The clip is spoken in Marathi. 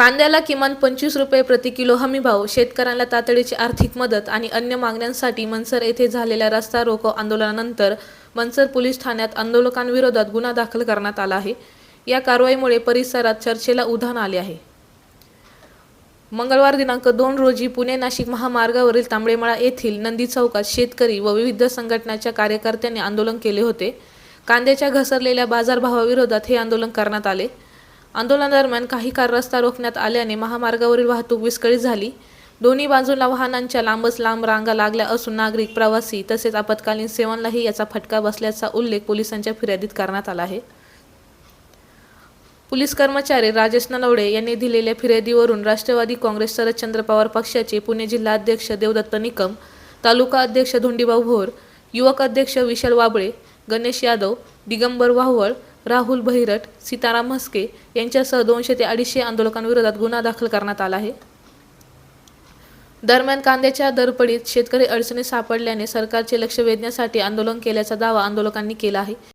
कांद्याला किमान 25 रुपये प्रति किलो हमीभाव, शेतकऱ्यांना तातडीची आर्थिक मदत आणि अन्य मागण्यांसाठी मनसर येथे झालेल्या रस्ता रोको आंदोलनानंतर मनसर पोलीस ठाण्यात आंदोलकांविरोधात गुन्हा दाखल करण्यात आला आहे. या कारवाईमुळे परिसरात चर्चेला उधाण आले आहे. मंगळवार दिनांक 2 रोजी पुणे-नाशिक महामार्गावरील तांबडेमळा येथील नंदी चौकात शेतकरी व विविध संघटनांच्या कार्यकर्त्यांनी आंदोलन केले होते. कांद्याच्या घसरलेल्या बाजारभावाविरोधात हे आंदोलन करण्यात आले. आंदोलनादरम्यान काही काळ रस्ता रोखण्यात आल्याने महामार्गावरील वाहतूक विस्कळीत झाली. दोन्ही बाजूला वाहनांच्या लांबच लांब रांगा लागल्या असून नागरिक, प्रवासी तसेच आपत्कालीन सेवांनाही याचा फटका बसल्याचा उल्लेख पोलिसांच्या फिर्यादीत करण्यात आला आहे. पोलीस कर्मचारी राजेश नलवडे यांनी दिलेल्या फिर्यादीवरून राष्ट्रवादी काँग्रेस शरदचंद्र पवार पक्षाचे पुणे जिल्हा अध्यक्ष देवदत्त निकम, तालुका अध्यक्ष धोंडीभाऊ भोर, युवक अध्यक्ष विशाल वाबळे, गणेश यादव, दिगंबर वाहवळ, राहुल भैरट, सीताराम म्हस्के यांच्यासह 200 ते 250 आंदोलकांविरोधात गुन्हा दाखल करण्यात आला आहे. दरम्यान कांद्याच्या दरपडीत शेतकरी अडचणीत सापडल्याने सरकारचे लक्ष वेधण्यासाठी आंदोलन केल्याचा दावा आंदोलकांनी केला आहे.